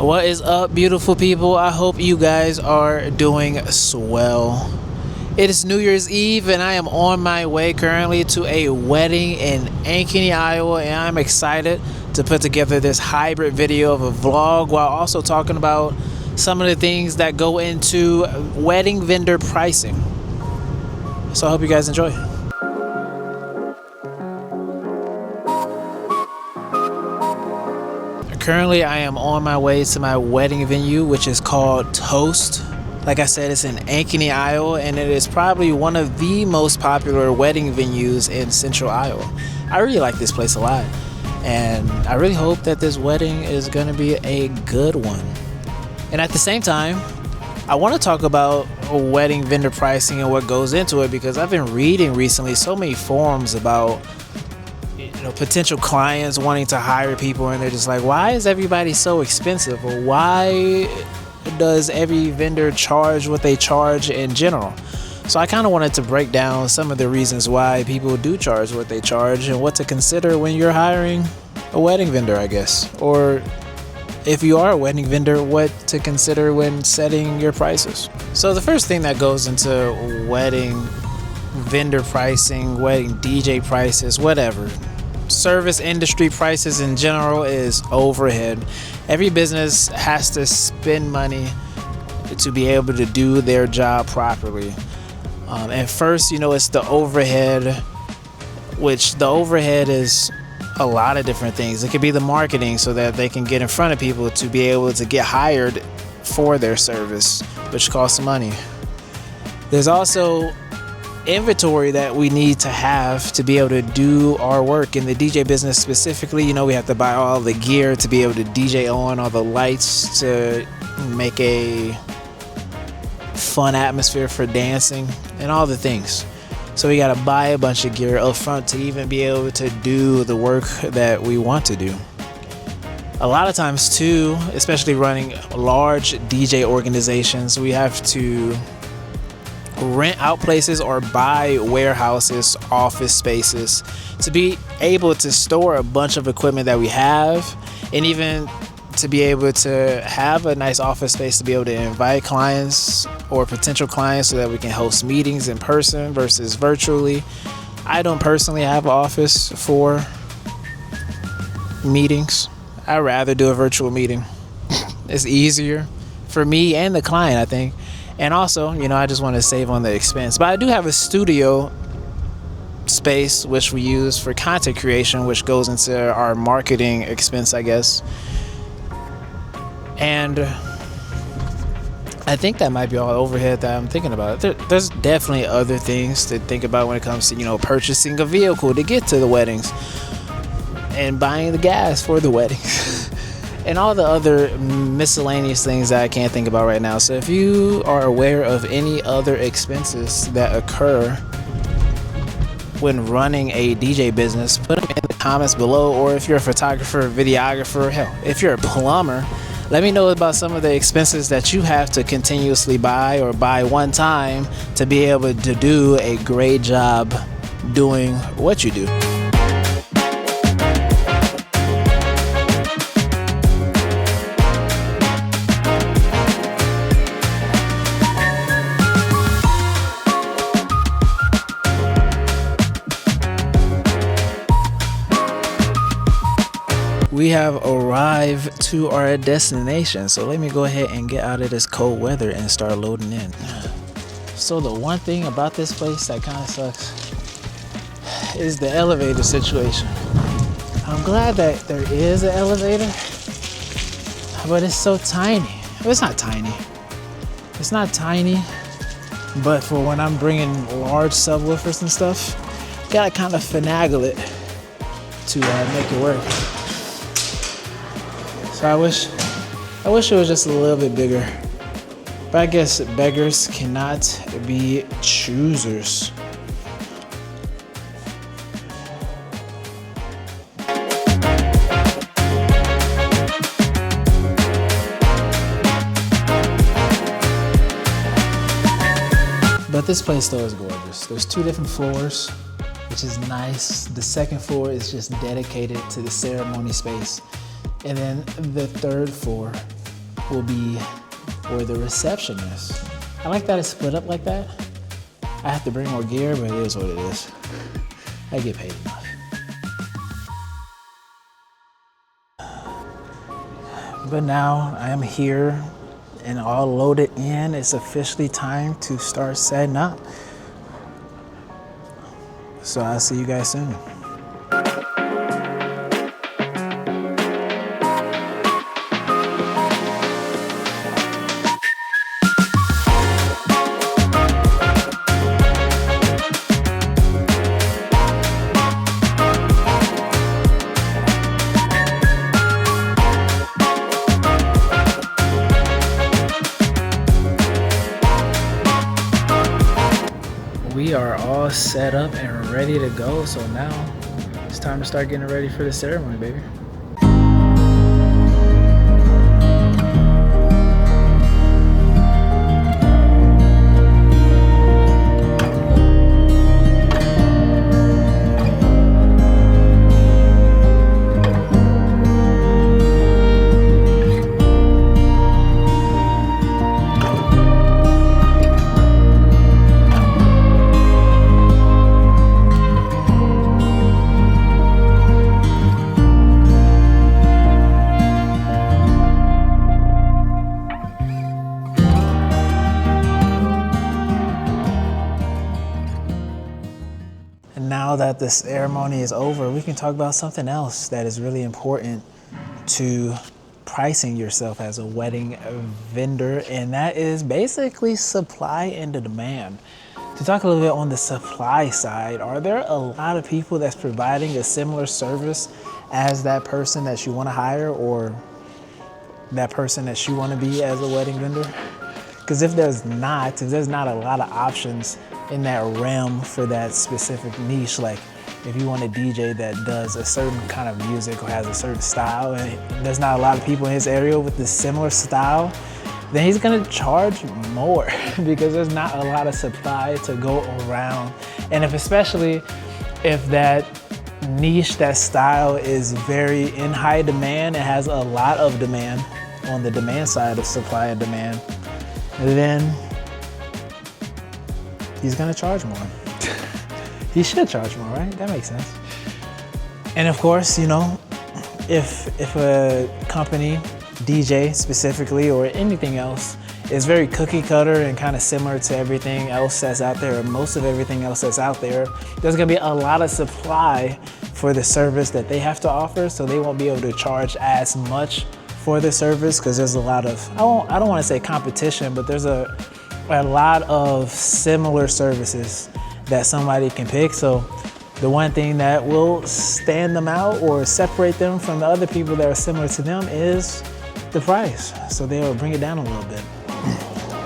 What is up, beautiful people? I hope you guys are doing swell. It is New Year's Eve and I am on my way currently to a wedding in Ankeny, Iowa, and I'm excited to put together this hybrid video of a vlog while also talking about some of the things that go into wedding vendor pricing. So I hope you guys enjoy. Currently, I am on my way to my wedding venue, which is called Toast. Like I said, it's in Ankeny, Iowa, and it is probably one of the most popular wedding venues in central Iowa. I really like this place a lot, and I really hope that this wedding is going to be a good one. And at the same time, I want to talk about wedding vendor pricing and what goes into it, because I've been reading recently so many forums about potential clients wanting to hire people, and they're just like, why is everybody so expensive, or why does every vendor charge what they charge in general? So I kind of wanted to break down some of the reasons why people do charge what they charge and what to consider when you're hiring a wedding vendor, I guess, or if you are a wedding vendor, what to consider when setting your prices. So the first thing that goes into wedding vendor pricing, wedding DJ prices, whatever, service industry prices in general, is overhead. Every business has to spend money to be able to do their job properly. And first, it's the overhead, which the overhead is a lot of different things. It could be the marketing so that they can get in front of people to be able to get hired for their service, which costs money. There's also inventory that we need to have to be able to do our work in the DJ business specifically. We have to buy all the gear to be able to DJ on, all the lights to make a fun atmosphere for dancing, and all the things. So we got to buy a bunch of gear up front to even be able to do the work that we want to do. A lot of times too, especially running large DJ organizations, we have to rent out places or buy warehouses, office spaces to be able to store a bunch of equipment that we have, and even to be able to have a nice office space to be able to invite clients or potential clients so that we can host meetings in person versus virtually. I don't personally have an office for meetings. I'd rather do a virtual meeting. It's easier for me and the client, I think. And also, I just want to save on the expense. But I do have a studio space, which we use for content creation, which goes into our marketing expense, I guess. And I think that might be all overhead that I'm thinking about. There's definitely other things to think about when it comes to, purchasing a vehicle to get to the weddings and buying the gas for the weddings. And all the other miscellaneous things that I can't think about right now. So if you are aware of any other expenses that occur when running a DJ business, put them in the comments below. Or if you're a photographer, videographer, hell, if you're a plumber, let me know about some of the expenses that you have to continuously buy or buy one time to be able to do a great job doing what you do. We have arrived to our destination, so let me go ahead and get out of this cold weather and start loading in. So the one thing about this place that kind of sucks is the elevator situation. I'm glad that there is an elevator, but it's so tiny. It's not tiny. It's not tiny, but for when I'm bringing large subwoofers and stuff, gotta kind of finagle it to make it work. So I wish it was just a little bit bigger. But I guess beggars cannot be choosers. But this place though is gorgeous. There's 2 different floors, which is nice. The second floor is just dedicated to the ceremony space. And then the third floor will be for the receptionist. I like that it's split up like that. I have to bring more gear, but it is what it is. I get paid enough. But now I am here and all loaded in. It's officially time to start setting up. So I'll see you guys soon. We are all set up and ready to go, so now it's time to start getting ready for the ceremony, baby. Now that the ceremony is over, we can talk about something else that is really important to pricing yourself as a wedding vendor, and that is basically supply and demand. To talk a little bit on the supply side, are there a lot of people that's providing a similar service as that person that you want to hire or that person that you want to be as a wedding vendor? Because if there's not a lot of options in that realm for that specific niche, like if you want a DJ that does a certain kind of music or has a certain style and there's not a lot of people in his area with the similar style, then he's gonna charge more because there's not a lot of supply to go around. And especially if that niche, that style is very in high demand, it has a lot of demand on the demand side of supply and demand, then he's gonna charge more. He should charge more, right? That makes sense. And of course, you know, if a company, DJ specifically, or anything else is very cookie cutter and kind of similar to everything else that's out there, or most of everything else that's out there, there's gonna be a lot of supply for the service that they have to offer, so they won't be able to charge as much for the service because there's a lot of, I don't wanna say competition, but there's a lot of similar services that somebody can pick. So the one thing that will stand them out or separate them from the other people that are similar to them is the price. So they'll bring it down a little bit.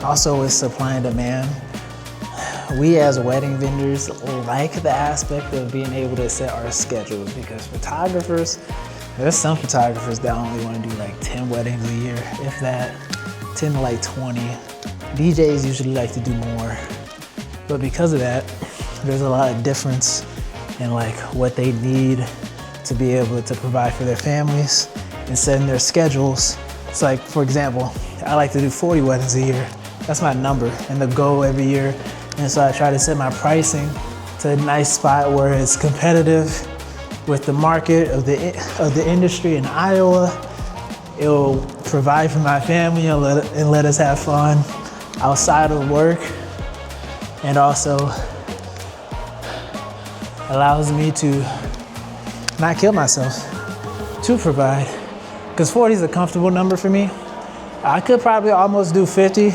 Also with supply and demand, we as wedding vendors like the aspect of being able to set our schedules, because photographers, there's some photographers that only want to do like 10 weddings a year, if that, 10 to like 20. DJs usually like to do more. But because of that, there's a lot of difference in like what they need to be able to provide for their families and setting their schedules. It's like, for example, I like to do 40 weddings a year. That's my number and the goal every year. And so I try to set my pricing to a nice spot where it's competitive with the market of the industry in Iowa. It'll provide for my family and let us have fun outside of work, and also allows me to not kill myself to provide, because 40 is a comfortable number for me. I could probably almost do 50,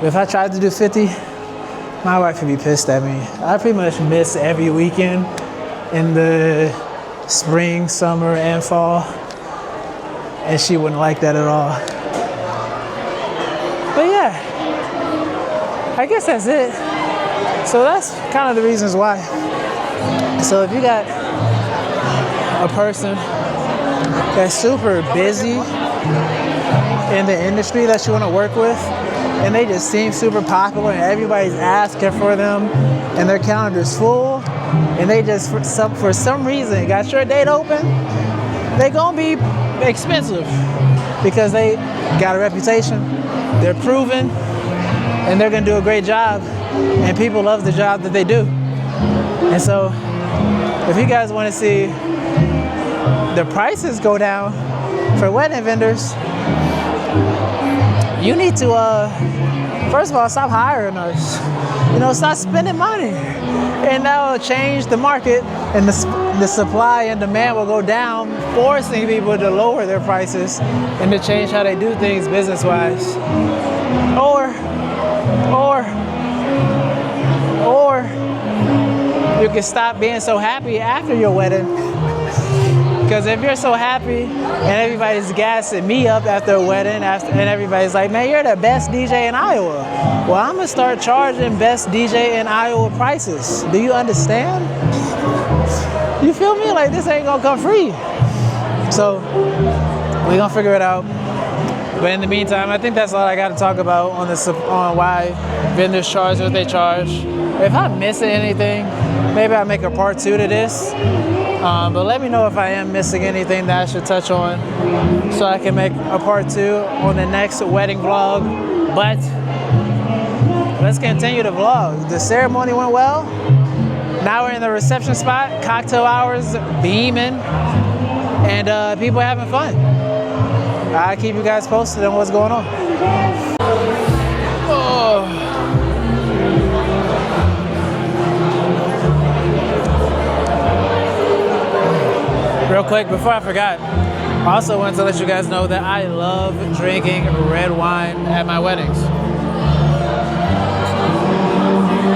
but if I tried to do 50, my wife would be pissed at me. I pretty much miss every weekend in the spring, summer, and fall, and she wouldn't like that at all. But yeah, I guess that's it. So that's kind of the reasons why. So if you got a person that's super busy in the industry that you want to work with, and they just seem super popular and everybody's asking for them and their calendar's full, and they just for some reason got your date open, they gonna be expensive because they got a reputation, they're proven, and they're gonna do a great job, and people love the job that they do. And so, if you guys wanna see the prices go down for wedding vendors, you need to, first of all, stop hiring us. Stop spending money. And that will change the market, and the supply and demand will go down, forcing people to lower their prices and to change how they do things business-wise. Or you can stop being so happy after your wedding. Because if you're so happy and everybody's gassing me up after a wedding, and everybody's like, man, you're the best DJ in Iowa. Well, I'm gonna start charging best DJ in Iowa prices. Do you understand? You feel me? Like, this ain't gonna come free. So we're gonna figure it out. But in the meantime, I think that's all I got to talk about on why vendors charge what they charge. If I'm missing anything, maybe I'll make a part 2 to this. But let me know if I am missing anything that I should touch on, so I can make a part 2 on the next wedding vlog. But let's continue the vlog. The ceremony went well. Now we're in the reception spot, cocktail hours beaming, and people having fun. I'll keep you guys posted on what's going on. Oh. Real quick, before I forgot, I also wanted to let you guys know that I love drinking red wine at my weddings.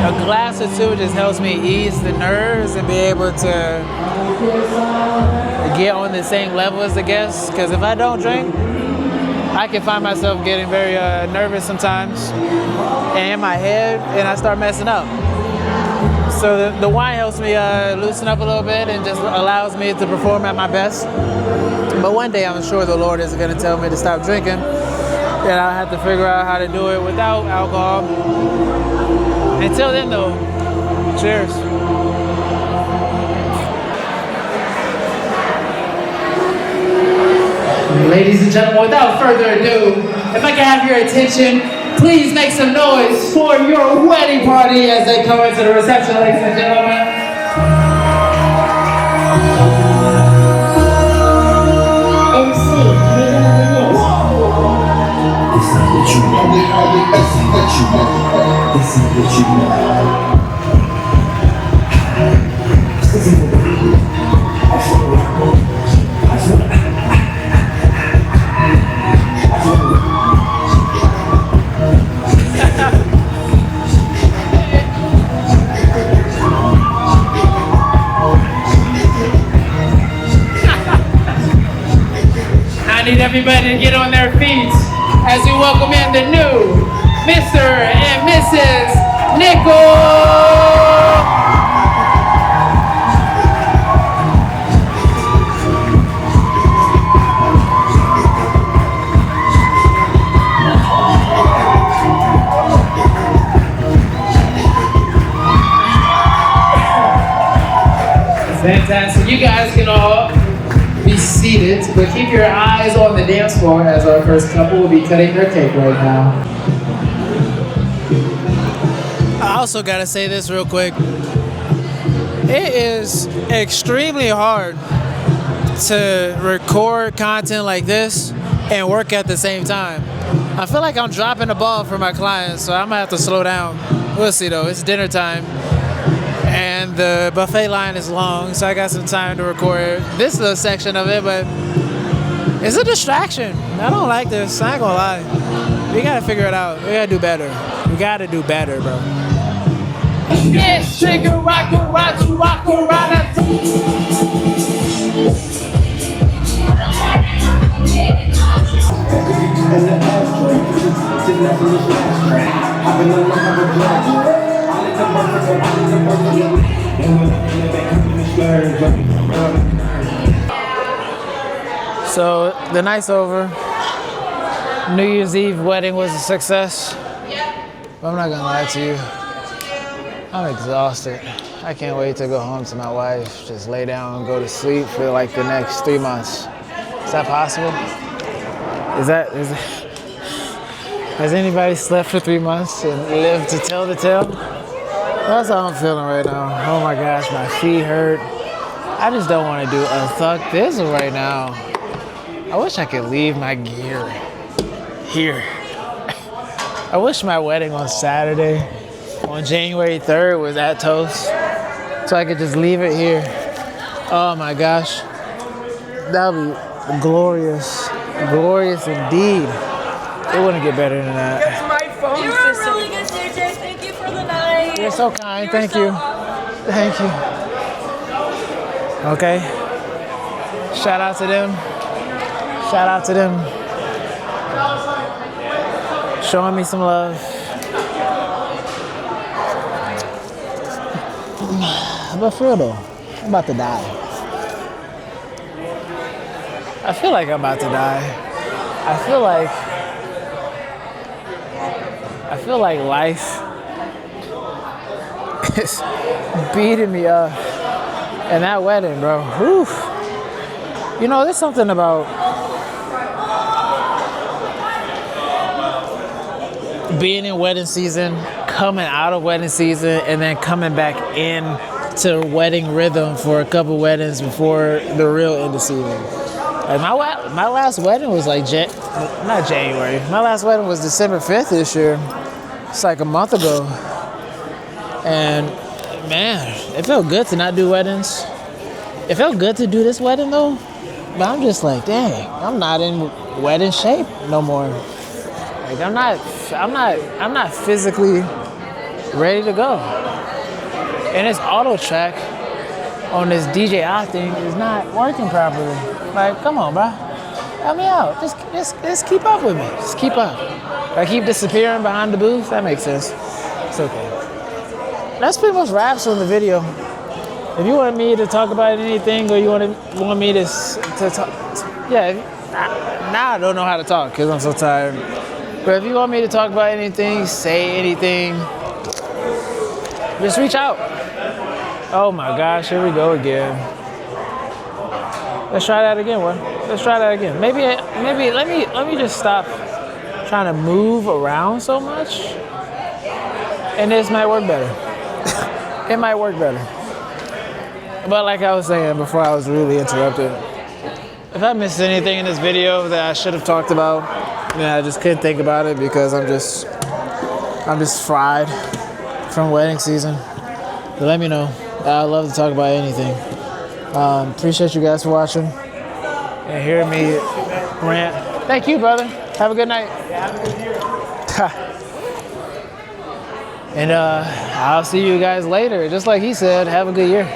A glass or two just helps me ease the nerves and be able to get on the same level as the guests. Because if I don't drink, I can find myself getting very nervous sometimes and in my head, and I start messing up. So the wine helps me loosen up a little bit and just allows me to perform at my best. But one day I'm sure the Lord is going to tell me to stop drinking, and I'll have to figure out how to do it without alcohol. Until then though, cheers. Ladies and gentlemen, without further ado, if I can have your attention, please make some noise for your wedding party as they come into the reception, ladies and gentlemen. MC, make another hit. This is what you want. This is what you want. This is what you want. I need everybody to get on their feet as we welcome in the new Mr. and Mrs. Nickel. Fantastic. You guys can all be seated, but keep your eyes on the dance floor as our first couple will be cutting their cake right now. I also gotta say this real quick. It is extremely hard to record content like this and work at the same time. I feel like I'm dropping the ball for my clients, so I'm gonna have to slow down. We'll see though, it's dinner time. And the buffet line is long, so I got some time to record this little section of it, but it's a distraction. I don't like this, I ain't gonna lie. We gotta figure it out. We gotta do better. We gotta do better, bro. Yes, shake it, rock it, rock it, rock it, rock it. So the night's over. New Year's Eve wedding was a success. But I'm not gonna lie to you. I'm exhausted. I can't wait to go home to my wife, just lay down and go to sleep for like the next 3 months. Is that possible? Is that Has anybody slept for 3 months and lived to tell the tale? That's how I'm feeling right now. Oh my gosh, my feet hurt. I just don't want to do a thug thistle right now. I wish I could leave my gear here. I wish my wedding on Saturday, on January 3rd, was at Toast, so I could just leave it here. Oh my gosh. That would be glorious. Glorious indeed. It wouldn't get better than that. Here's my phone. You were really good, JJ. Thank you for the night. You're so kind. Thank so you. awesome. Thank you. Okay. Shout out to them. Shout out to them. Showing me some love. But for real though, I'm about to die. I feel like I'm about to die. I feel like life is beating me up. And that wedding, bro. Whew. You know, there's something about being in wedding season, coming out of wedding season, and then coming back in to wedding rhythm for a couple weddings before the real end of season. Like my last wedding was like not January. My last wedding was December 5th this year. It's like a month ago. And man, it felt good to not do weddings. It felt good to do this wedding though. But I'm just like, dang, I'm not in wedding shape no more. Like I'm not physically ready to go. And this auto track on this DJI thing is not working properly. Like, come on, bro. Help me out. Just keep up with me. Just keep up. If I keep disappearing behind the booth, that makes sense. It's okay. That's pretty much wraps on the video. If you want me to talk about anything, or you want me to talk, yeah. Now I don't know how to talk because I'm so tired. But if you want me to talk about anything, say anything, just reach out. Oh my gosh, here we go again. Let's try that again, what? Let's try that again. Maybe let me just stop trying to move around so much, and this might work better. It might work better. But like I was saying before I was rudely interrupted, if I missed anything in this video that I should have talked about, I just couldn't think about it because I'm just fried from wedding season. But let me know. I love to talk about anything. Appreciate you guys for watching and hearing me rant. Thank you, brother. Have a good night. And I'll see you guys later. Just like he said, have a good year.